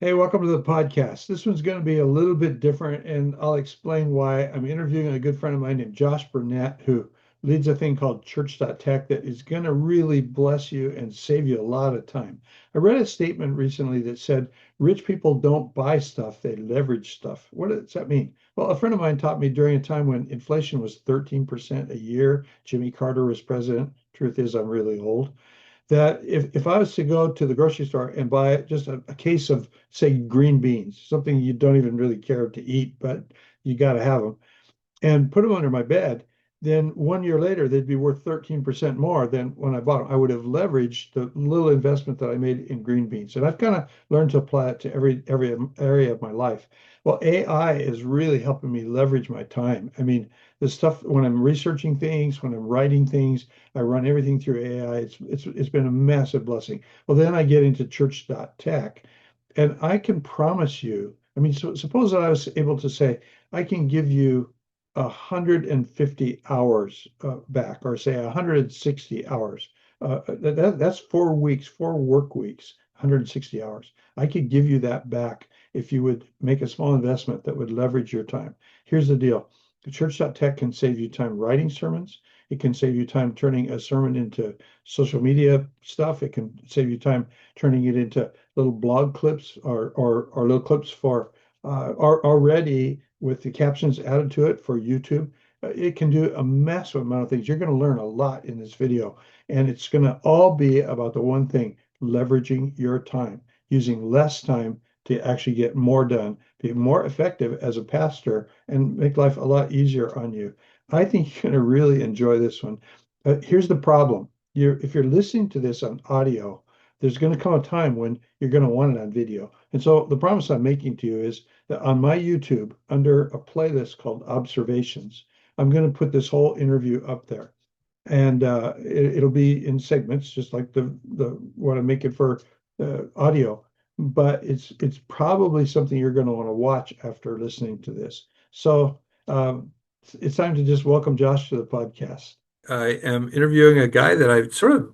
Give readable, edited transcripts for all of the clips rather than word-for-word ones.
Hey, welcome to the podcast. This one's going to be a little bit different, and I'll explain why. I'm interviewing a good friend of mine named Josh Burnett, who leads a thing called Church.tech that is going to really bless you and save you a lot of time. I read a statement recently that said rich people don't buy stuff, they leverage stuff. What does that mean? Well, a friend of mine taught me during a time when inflation was 13% a year. Jimmy Carter was president. Truth is, I'm really old that if I was to go to the grocery store and buy just a case of, say, green beans, something you don't even really care to eat, but you got to have them, and put them under my bed, then 1 year later they'd be worth 13% more than when I bought them. I would have leveraged the little investment that I made in green beans. And I've kind of learned to apply it to every area of my life. Well, AI is really helping me leverage my time. I mean, the stuff when I'm researching things, when I'm writing things, I run everything through AI. It's been a massive blessing. Well, then I get into Church.tech, and I can promise you, I mean, so suppose that I was able to say, I can give you 150 hours back, or say 160 hours. That's 4 weeks, 4 work weeks, 160 hours. I could give you that back if you would make a small investment that would leverage your time. Here's the deal. The Church.tech can save you time writing sermons. It can save you time turning a sermon into social media stuff. It can save you time turning it into little blog clips or little clips for are already with the captions added to it for YouTube. It can do a massive amount of things. You're going to learn a lot in this video, and it's going to all be about the one thing, leveraging your time, using less time to actually get more done, be more effective as a pastor, and make life a lot easier on you. I think you're going to really enjoy this one. Here's the problem. If you're listening to this on audio, there's going to come a time when you're going to want it on video. And so the promise I'm making to you is that on my YouTube, under a playlist called Observations, I'm going to put this whole interview up there. And it'll be in segments, just like the what I'm making for audio. But it's probably something you're going to want to watch after listening to this. So it's time to just welcome Josh to the podcast. I am interviewing a guy that I sort of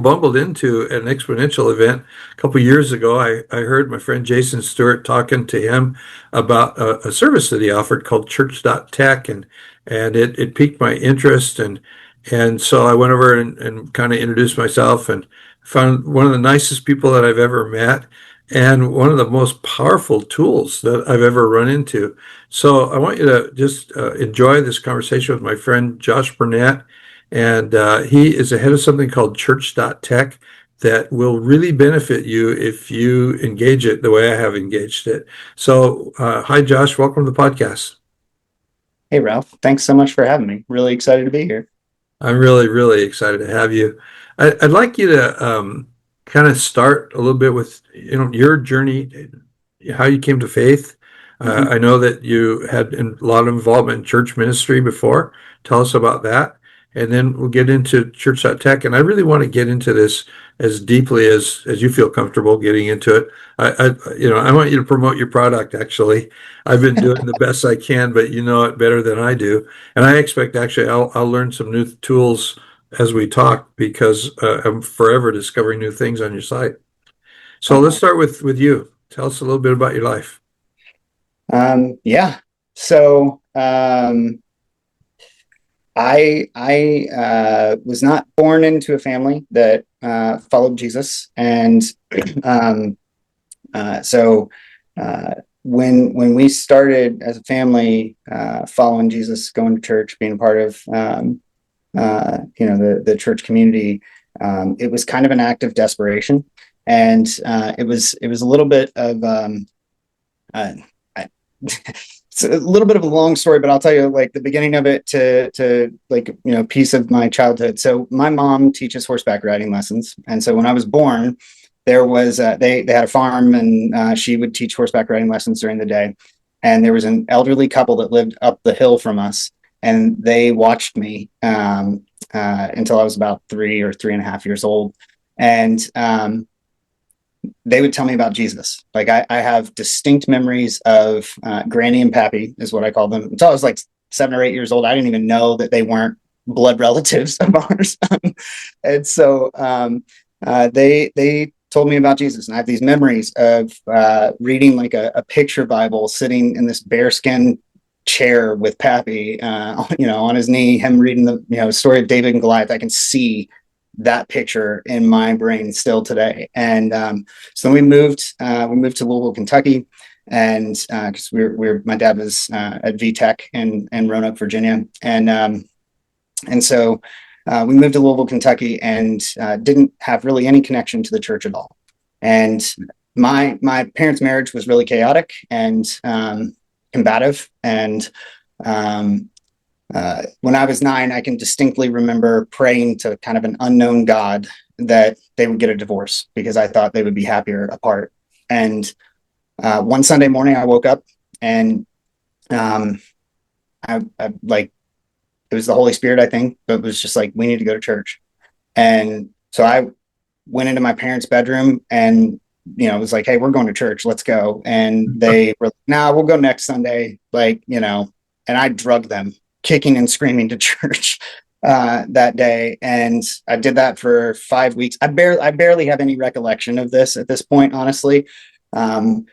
bumbled into at an exponential event a couple years ago. I heard my friend Jason Stewart talking to him about a service that he offered called Church.tech, and it piqued my interest, and so I went over and kind of introduced myself and found one of the nicest people that I've ever met and one of the most powerful tools that I've ever run into. So I want you to just enjoy this conversation with my friend Josh Burnett. And he is the head of something called Church.tech that will really benefit you if you engage it the way I have engaged it. So, hi, Josh. Welcome to the podcast. Hey, Ralph. Thanks so much for having me. Really excited to be here. I'm really, really excited to have you. I'd like you to kind of start a little bit with, your journey, how you came to faith. Mhm. I know that you had a lot of involvement in church ministry before. Tell us about that. And then we'll get into Church.tech. And I really want to get into this as deeply as you feel comfortable getting into it. I want you to promote your product, actually. I've been doing the best I can, but you know it better than I do. And I expect actually I'll learn some new tools as we talk because I'm forever discovering new things on your site. So let's Oh, start with you. Tell us a little bit about your life. yeah. So, I was not born into a family that followed Jesus, and um, so when we started as a family following Jesus, going to church, being a part of the church community, it was kind of an act of desperation, and it was a little bit of uh, I, it's a little bit of a long story, but I'll tell you like the beginning of it to like piece of my childhood. So my mom teaches horseback riding lessons, and so when I was born, there was they had a farm, and she would teach horseback riding lessons during the day. And there was an elderly couple that lived up the hill from us, and they watched me until I was about 3 or 3.5 years old, and they would tell me about Jesus. Like I have distinct memories of Granny and Pappy, is what I call them. Until I was like 7 or 8 years old, I didn't even know that they weren't blood relatives of ours. And so they told me about Jesus. And I have these memories of reading like a picture Bible, sitting in this bearskin chair with Pappy, on his knee, him reading the story of David and Goliath. I can see that picture in my brain still today. And so we moved to Louisville, Kentucky, and because my dad was at VTech in Roanoke, Virginia, and so we moved to Louisville, Kentucky, and didn't have really any connection to the church at all. And my parents' marriage was really chaotic and combative. And when I was 9, I can distinctly remember praying to kind of an unknown God that they would get a divorce because I thought they would be happier apart. And one Sunday morning, I woke up and I like, it was the Holy Spirit, I think, but it was just like, we need to go to church. And so I went into my parents' bedroom and, it was like, hey, we're going to church. Let's go. And they were like, nah, we'll go next Sunday. And I drugged them kicking and screaming to church that day. And I did that for 5 weeks. I barely have any recollection of this at this point, honestly. And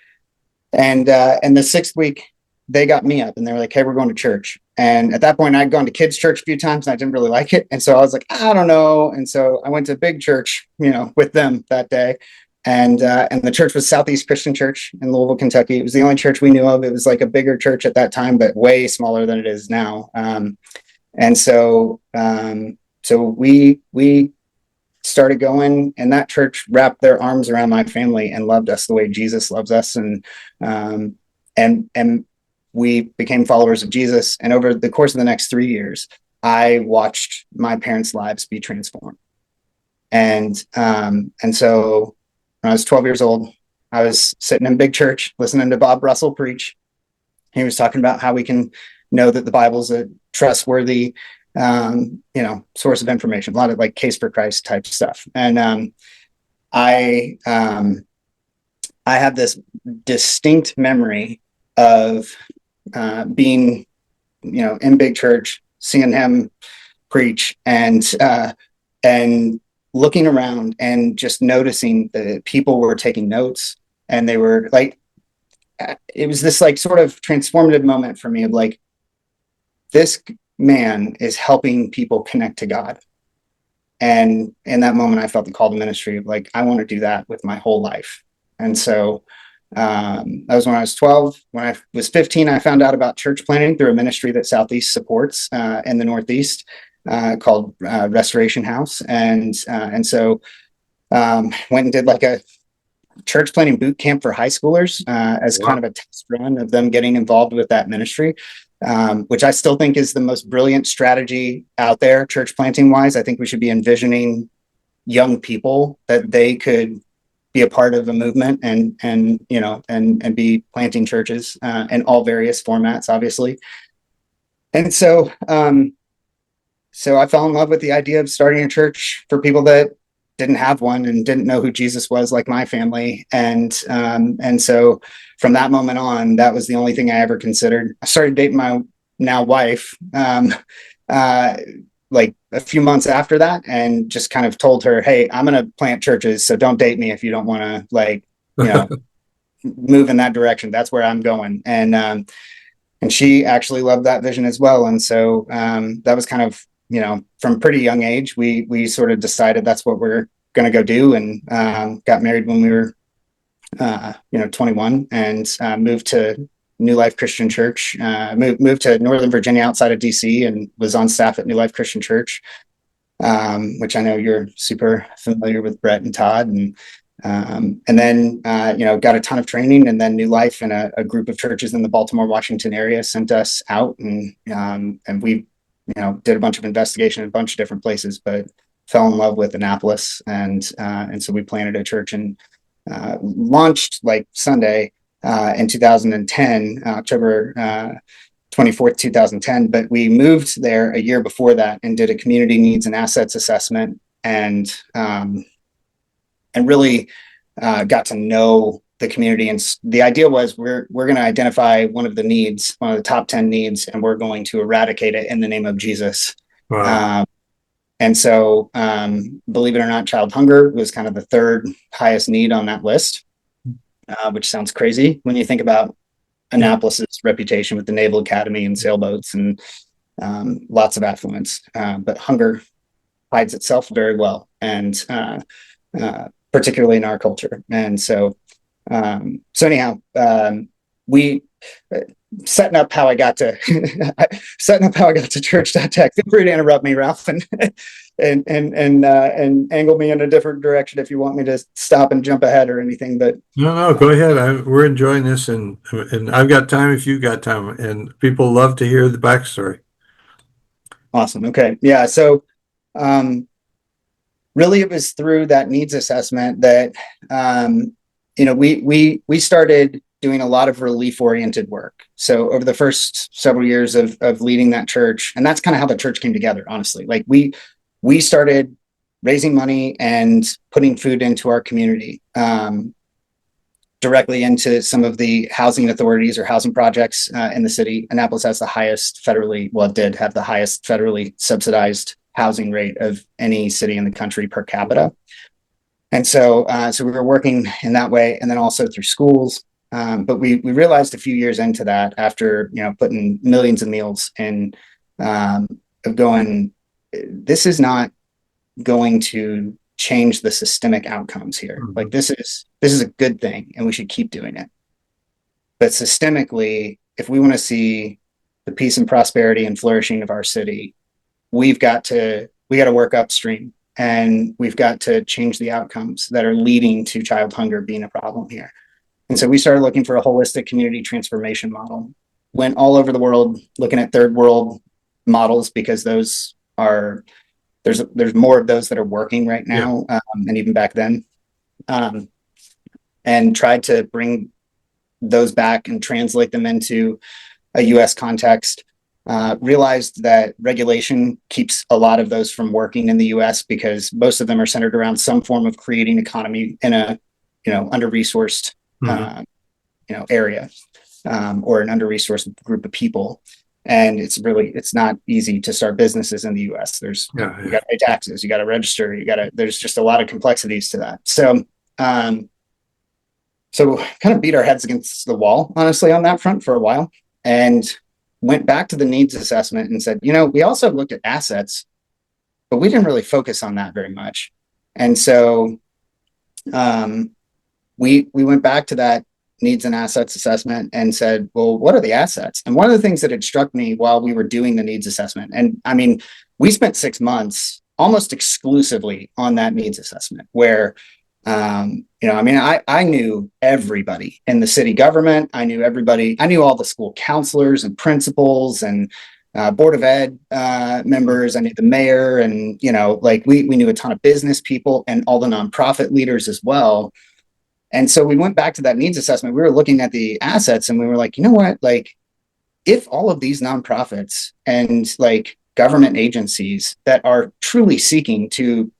the 6th week, they got me up and they were like, hey, we're going to church. And at that point, I'd gone to kids' church a few times and I didn't really like it. And so I was like, I don't know. And so I went to big church, with them that day. And the church was Southeast Christian Church in Louisville, Kentucky. It was the only church we knew of. It was like a bigger church at that time, but way smaller than it is now. And so we started going, and that church wrapped their arms around my family and loved us the way Jesus loves us. And we became followers of Jesus. And over the course of the next 3 years, I watched my parents' lives be transformed. And so when I was 12 years old, I was sitting in big church, listening to Bob Russell preach. He was talking about how we can know that the Bible's a trustworthy, source of information, a lot of like Case for Christ type stuff. And I have this distinct memory of being, in big church, seeing him preach, and looking around and just noticing that people were taking notes, and they were like, it was this like sort of transformative moment for me of like, this man is helping people connect to God. And in that moment, I felt the call to ministry of like, I want to do that with my whole life. And so that was when I was 12. When I was 15, I found out about church planting through a ministry that Southeast supports in the Northeast called Restoration House. And so went and did like a church planting boot camp for high schoolers as kind of a test run of them getting involved with that ministry, which I still think is the most brilliant strategy out there, church planting wise. I think we should be envisioning young people that they could be a part of a movement and be planting churches in all various formats, obviously. And so I fell in love with the idea of starting a church for people that didn't have one and didn't know who Jesus was, like my family. And so from that moment on, that was the only thing I ever considered. I started dating my now wife like a few months after that, and just kind of told her, hey, I'm going to plant churches, so don't date me if you don't want to move in that direction. That's where I'm going. And she actually loved that vision as well. And so that was kind of, from pretty young age, we sort of decided that's what we're going to go do, and got married when we were 21, and moved to New Life Christian Church, moved to Northern Virginia outside of DC, and was on staff at New Life Christian Church, which I know you're super familiar with, Brett and Todd. And then got a ton of training, and then New Life and a group of churches in the Baltimore, Washington area sent us out, and we did a bunch of investigation in a bunch of different places, but fell in love with Annapolis, and so we planted a church and launched like Sunday in 2010, October 24th, 2010. But we moved there a year before that and did a community needs and assets assessment, and really got to know the community. And the idea was we're going to identify one of the top 10 needs, and we're going to eradicate it in the name of Jesus. Wow. And so, believe it or not, child hunger was kind of the third highest need on that list, which sounds crazy when you think about Annapolis's reputation with the Naval Academy and sailboats and lots of affluence. But hunger hides itself very well, and particularly in our culture. And so, anyhow, we setting up how I got to Church.tech. Feel free to interrupt me, Ralph, and angle me in a different direction if you want me to stop and jump ahead or anything. But no, go ahead. We're enjoying this, and I've got time if you've got time, and people love to hear the backstory. Awesome. Okay. Yeah. So, really, it was through that needs assessment that, we started doing a lot of relief-oriented work. So over the first several years of leading that church, and that's kind of how the church came together, honestly. Like we started raising money and putting food into our community, directly into some of the housing authorities or housing projects in the city. Annapolis has the highest did have the highest federally subsidized housing rate of any city in the country per capita. And so we were working in that way, and then also through schools. But we realized a few years into that, after putting millions of meals in, of going, this is not going to change the systemic outcomes here. Mm-hmm. Like this is a good thing, and we should keep doing it. But systemically, if we want to see the peace and prosperity and flourishing of our city, we got to work upstream, and we've got to change the outcomes that are leading to child hunger being a problem here. And so we started looking for a holistic community transformation model. Went all over the world looking at third world models, because there's more of those that are working right now, and even back then, and tried to bring those back and translate them into a U.S. context. Realized that regulation keeps a lot of those from working in the U.S. because most of them are centered around some form of creating economy in a under-resourced area, or an under-resourced group of people. And it's not easy to start businesses in the US. You got to pay taxes, you got to register, there's just a lot of complexities to that. So kind of beat our heads against the wall, honestly, on that front for a while, and went back to the needs assessment and said, we also looked at assets, but we didn't really focus on that very much. And so we went back to that needs and assets assessment and said, well, what are the assets? And one of the things that had struck me while we were doing the needs assessment, and I mean, we spent 6 months almost exclusively on that needs assessment, where, I knew everybody in the city government. I knew everybody. I knew all the school counselors and principals and Board of Ed members. I knew the mayor, and, we knew a ton of business people and all the nonprofit leaders as well. And so we went back to that needs assessment. We were looking at the assets, and we were like, you know what? Like, if all of these nonprofits and government agencies that are truly seeking to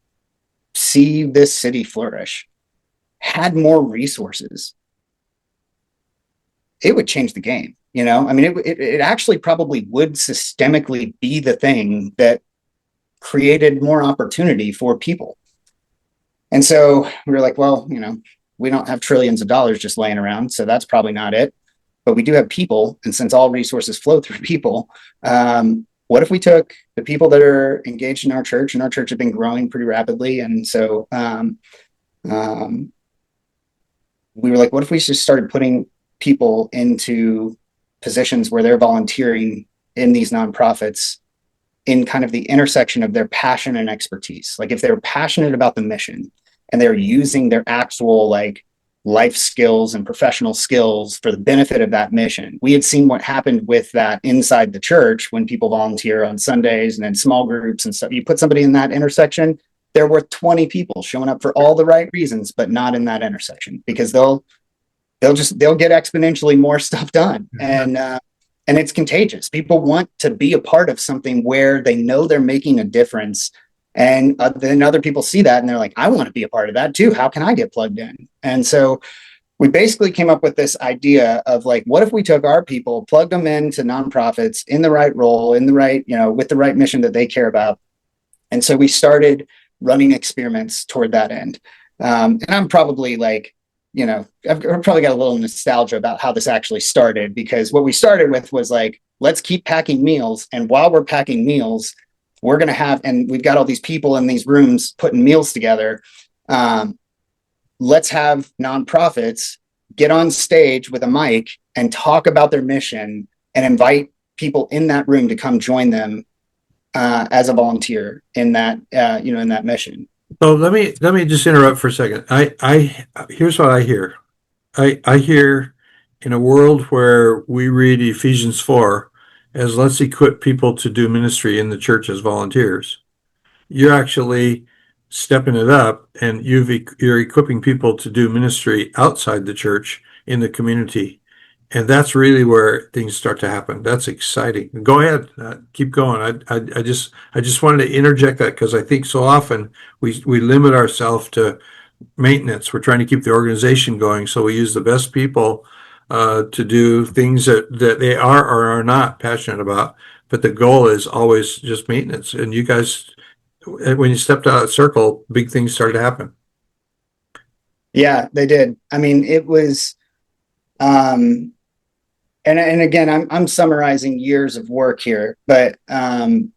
see this city flourish had more resources, it would change the game. It actually probably would systemically be the thing that created more opportunity for people. And so we were like, well, we don't have trillions of dollars just laying around, so that's probably not it. But we do have people, and since all resources flow through people, what if we took the people that are engaged in our church, and our church has been growing pretty rapidly, and so we were like, what if we just started putting people into positions where they're volunteering in these nonprofits in kind of the intersection of their passion and expertise? Like, if they're passionate about the mission, and they're using their actual life skills and professional skills for the benefit of that mission. We had seen what happened with that inside the church when people volunteer on Sundays and in small groups and stuff. You put somebody in that intersection, they're worth 20 people showing up for all the right reasons, but not in that intersection, because they'll get exponentially more stuff done. And it's contagious. People want to be a part of something where they know they're making a difference. And then other people see that and they're like, I want to be a part of that too. How can I get plugged in? And so we basically came up with this idea of what if we took our people, plugged them into nonprofits in the right role, in the right, with the right mission that they care about, And so we started running experiments toward that end. And I'm probably like, I've probably got a little nostalgia about how this actually started, because what we started with was like, let's keep packing meals. And while we're packing meals, we're going to have, and we've got all these people in these rooms putting meals together. Let's have nonprofits get on stage with a mic and talk about their mission and invite people in that room to come join them as a volunteer in that, in that mission. So let me just interrupt for a second. I here's what I hear. I hear, in a world where we read Ephesians 4 as let's equip people to do ministry in the church as volunteers, you're actually stepping it up, and you're equipping people to do ministry outside the church in the community. And that's really where things start to happen. That's exciting. Go ahead, keep going. I just wanted to interject that because I think so often we limit ourselves to maintenance. We're trying to keep the organization going, so we use the best people to do things that they are or are not passionate about. But the goal is always just maintenance. And you guys, when you stepped out of the circle, big things started to happen. Yeah, they did. I mean, it was, and again, I'm summarizing years of work here, but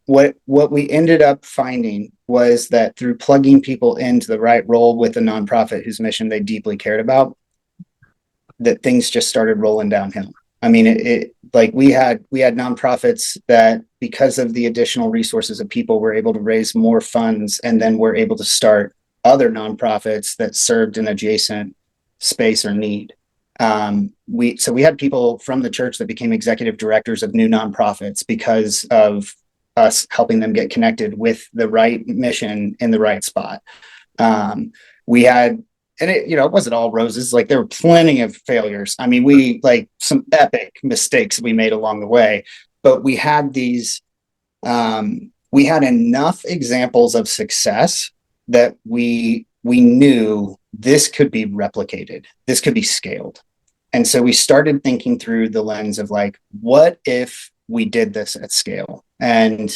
what we ended up finding was that through plugging people into the right role with a nonprofit whose mission they deeply cared about, that things just started rolling downhill. I mean, it like we had nonprofits that, because of the additional resources of people, were able to raise more funds, and then were able to start other nonprofits that served an adjacent space or need. We had people from the church that became executive directors of new nonprofits because of us helping them get connected with the right mission in the right spot. We had, and it wasn't all roses. Like, there were plenty of failures. I mean, we like some epic mistakes we made along the way, but we had these, we had enough examples of success that we knew this could be replicated. This could be scaled. And so we started thinking through the lens of like, what if we did this at scale? And,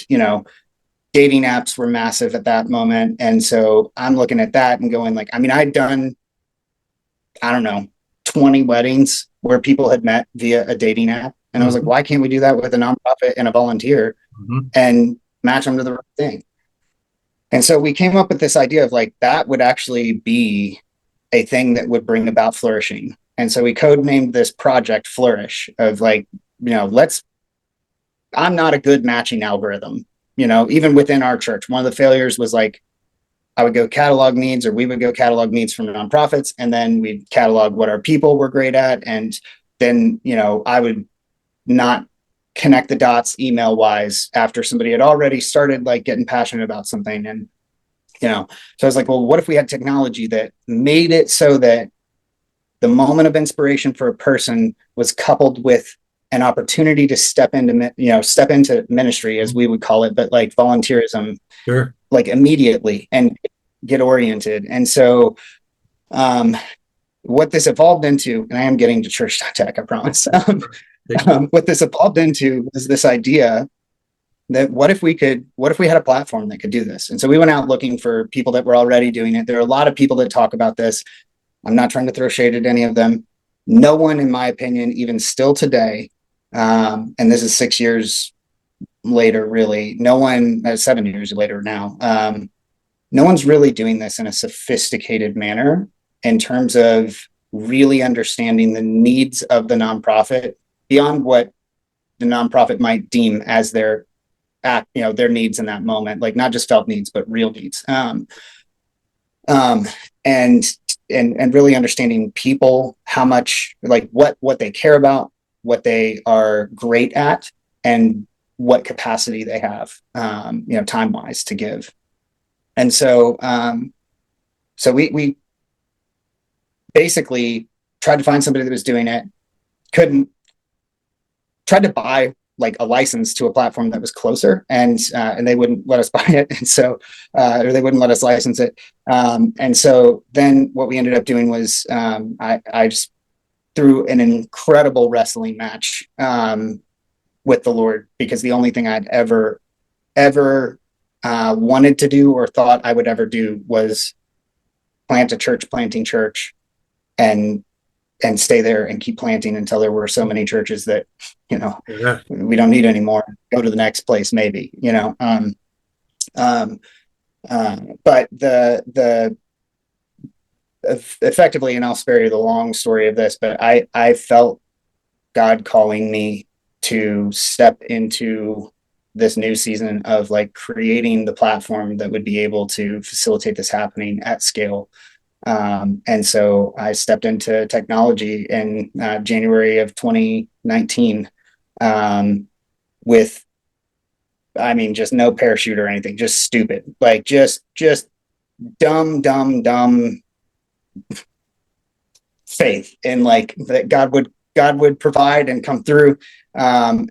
dating apps were massive at that moment. And so I'm looking at that and going like, I mean, I'd done, I don't know, 20 weddings where people had met via a dating app. And I was like, why can't we do that with a nonprofit and a volunteer and match them to the right thing? And so we came up with this idea of like, that would actually be a thing that would bring about flourishing. And so we codenamed this project Flourish, of like, I'm not a good matching algorithm, even within our church. One of the failures was like, I would go catalog needs, or we would go catalog needs from nonprofits, and then we'd catalog what our people were great at. And then, I would not connect the dots email wise after somebody had already started like getting passionate about something. And, so I was like, well, what if we had technology that made it so that the moment of inspiration for a person was coupled with an opportunity to step into ministry, as we would call it, but like volunteerism, Sure. like immediately, and get oriented. And so what this evolved into, and I am getting to Church.tech, I promise. What this evolved into was this idea that what if we had a platform that could do this? And so we went out looking for people that were already doing it. There are a lot of people that talk about this. I'm not trying to throw shade at any of them. No one, in my opinion, even still today, and this is 6 years later, really, 7 years later now, no one's really doing this in a sophisticated manner in terms of really understanding the needs of the nonprofit beyond what the nonprofit might deem as their needs in that moment, like not just felt needs, but real needs. And really understanding people, how much, like what they care about, what they are great at, and what capacity they have, time wise to give. And so, we basically tried to find somebody that was doing it, tried to buy like a license to a platform that was closer, and they wouldn't let us buy it. And so, or they wouldn't let us license it. And so then what we ended up doing was, I just threw an incredible wrestling match with the Lord, because the only thing I'd ever wanted to do or thought I would ever do was plant a church, planting church, and stay there and keep planting until there were so many churches that, Yeah. we don't need anymore. Go to the next place, maybe, but the effectively, and I'll spare you the long story of this, but I felt God calling me to step into this new season of like creating the platform that would be able to facilitate this happening at scale. And so I stepped into technology in January of 2019 with, I mean, just no parachute or anything, just stupid, like just dumb faith in like that God would provide and come through. And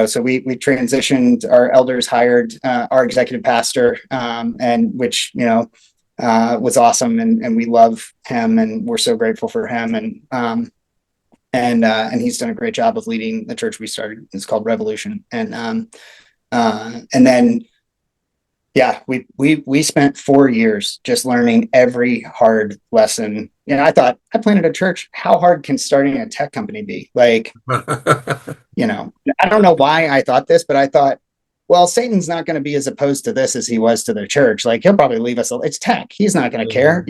so we transitioned. Our elders hired our executive pastor, and which was awesome, and we love him, and we're so grateful for him, and he's done a great job of leading the church we started. It's called Revolution, and then yeah, we spent 4 years just learning every hard lesson. I thought, I planted a church. How hard can starting a tech company be? Like, I don't know why I thought this, but I thought, well, Satan's not going to be as opposed to this as he was to the church. Like, he'll probably leave us. It's tech. He's not going to care,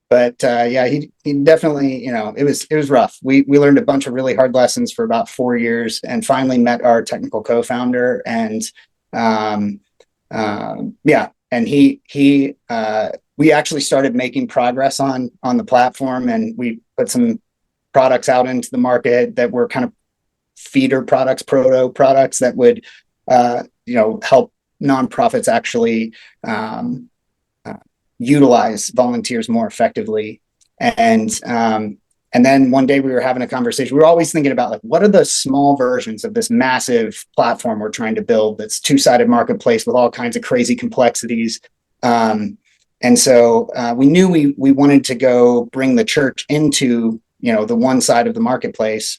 But yeah, he definitely, it was rough. We learned a bunch of really hard lessons for about 4 years, and finally met our technical co-founder, and yeah, and we actually started making progress on the platform, and we put some products out into the market that were kind of feeder products, proto products that would help nonprofits actually utilize volunteers more effectively. And then one day we were having a conversation. We were always thinking about, like, what are the small versions of this massive platform we're trying to build that's two-sided marketplace with all kinds of crazy complexities. And so we knew we wanted to go bring the church into, the one side of the marketplace.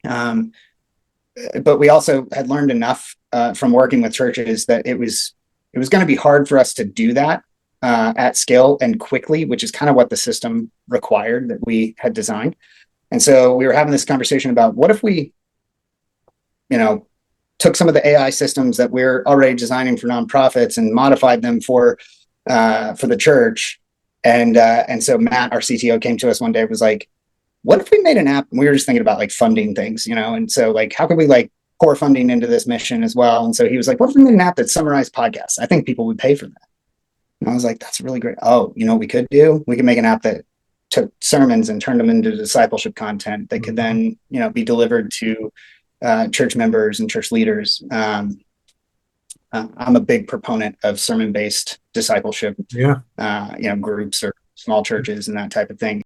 But we also had learned enough from working with churches that it was going to be hard for us to do that at scale and quickly, which is kind of what the system required that we had designed. And so we were having this conversation about, what if we, took some of the AI systems that we're already designing for nonprofits and modified them for the church. And so Matt, our CTO, came to us one day and was like, what if we made an app? And we were just thinking about like funding things, and so like, how could we like pour funding into this mission as well? And so he was like, what if we made an app that summarized podcasts? I think people would pay for that. And I was like, that's really great. Oh, what we could do? We could make an app that took sermons and turned them into discipleship content that could then, be delivered to church members and church leaders. I'm a big proponent of sermon-based discipleship, Yeah. Groups or small churches and that type of thing.